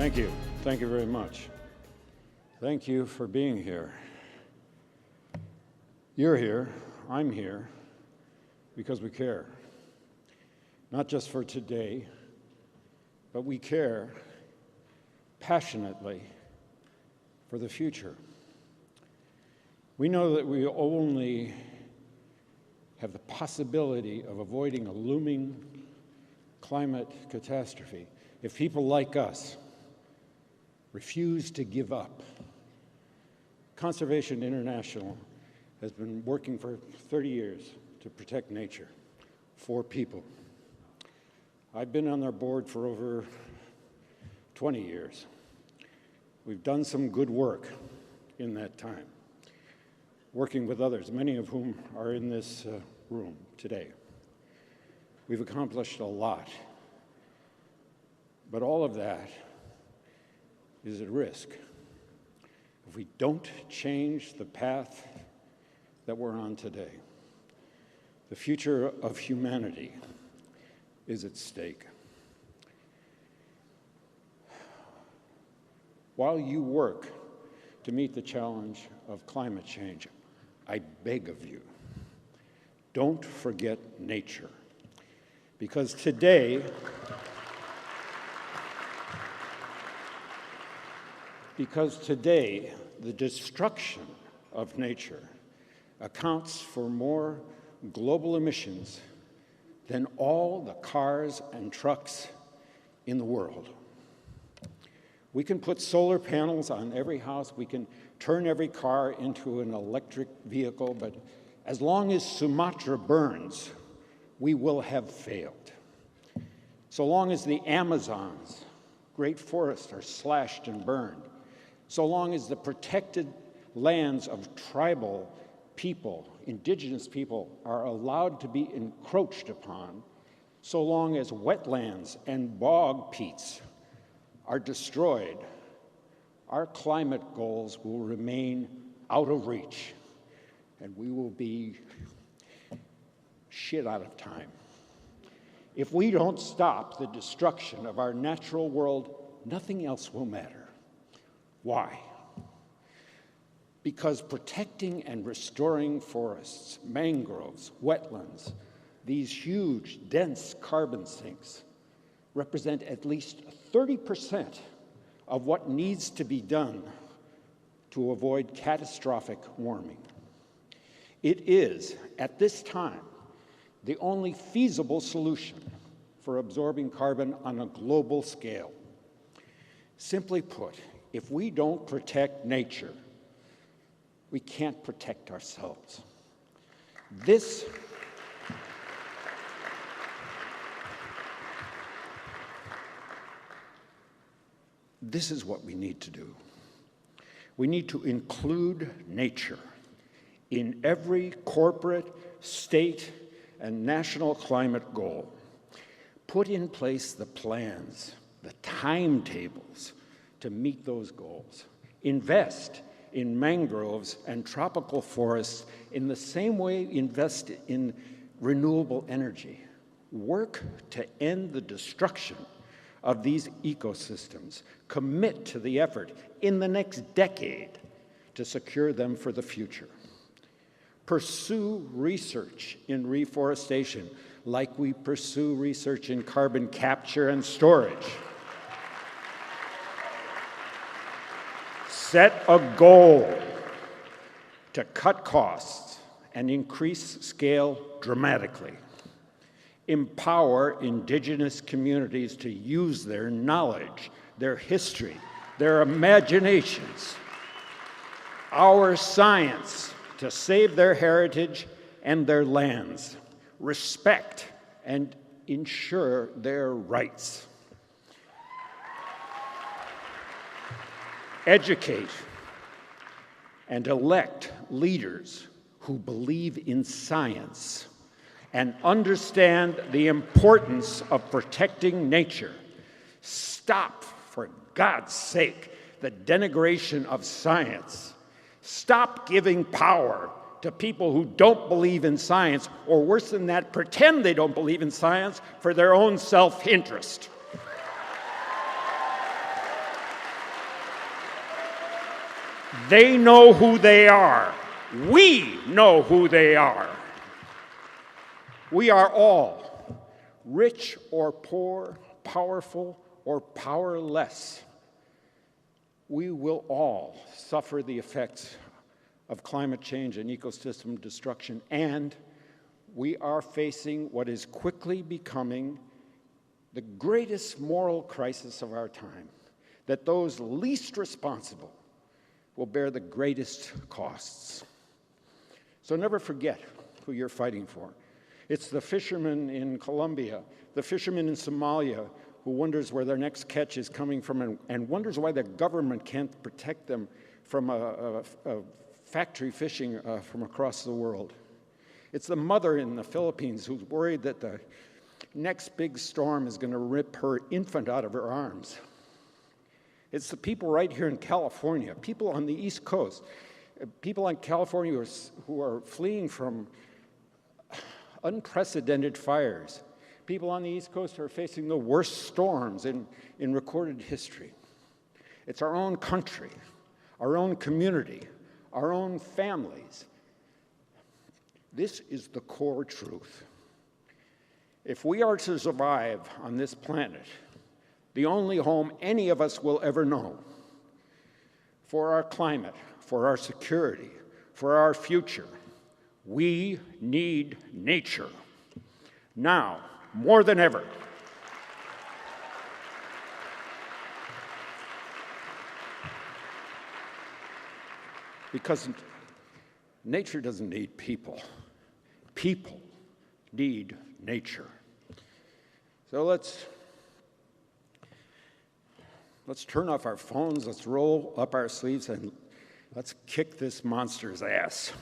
Thank you. Thank you very much. Thank you for being here. You're here, I'm here, because we care. Not just for today, but we care passionately for the future. We know that we only have the possibility of avoiding a looming climate catastrophe if people like us refuse to give up. Conservation International has been working for 30 years to protect nature for people. I've been on their board for over 20 years. We've done some good work in that time, working with others, many of whom are in this room today. We've accomplished a lot, but all of that is at risk if we don't change the path that we're on today. The future of humanity is at stake. While you work to meet the challenge of climate change, I beg of you, don't forget nature. Because today, the destruction of nature accounts for more global emissions than all the cars and trucks in the world. We can put solar panels on every house, we can turn every car into an electric vehicle, but as long as Sumatra burns, we will have failed. So long as the Amazons, great forests, are slashed and burned, so long as the protected lands of tribal people, indigenous people, are allowed to be encroached upon, so long as wetlands and bog peats are destroyed, our climate goals will remain out of reach, and we will be shit out of time. If we don't stop the destruction of our natural world, nothing else will matter. Why? Because protecting and restoring forests, mangroves, wetlands, these huge, dense carbon sinks represent at least 30% of what needs to be done to avoid catastrophic warming. It is, at this time, the only feasible solution for absorbing carbon on a global scale. Simply put, if we don't protect nature, we can't protect ourselves. This is what we need to do. We need to include nature in every corporate, state, and national climate goal. Put in place the plans, the timetables to meet those goals. Invest in mangroves and tropical forests in the same way invest in renewable energy. Work to end the destruction of these ecosystems. Commit to the effort in the next decade to secure them for the future. Pursue research in reforestation like we pursue research in carbon capture and storage. Set a goal to cut costs and increase scale dramatically. Empower indigenous communities to use their knowledge, their history, their imaginations, our science to save their heritage and their lands. Respect and ensure their rights. Educate and elect leaders who believe in science and understand the importance of protecting nature. Stop, for God's sake, the denigration of science. Stop giving power to people who don't believe in science, or worse than that, pretend they don't believe in science for their own self-interest. They know who they are. We know who they are. We are all, rich or poor, powerful or powerless. We will all suffer the effects of climate change and ecosystem destruction, and we are facing what is quickly becoming the greatest moral crisis of our time, that those least responsible will bear the greatest costs. So never forget who you're fighting for. It's the fisherman in Colombia, the fisherman in Somalia, who wonders where their next catch is coming from and wonders why the government can't protect them from a factory fishing from across the world. It's the mother in the Philippines who's worried that the next big storm is going to rip her infant out of her arms. It's the people right here in California, people on the East Coast, people in California who are fleeing from unprecedented fires. People on the East Coast are facing the worst storms in recorded history. It's our own country, our own community, our own families. This is the core truth. If we are to survive on this planet, the only home any of us will ever know, for our climate, for our security, for our future, we need nature. Now, more than ever. Because nature doesn't need people. People need nature. So let's turn off our phones, let's roll up our sleeves, and let's kick this monster's ass.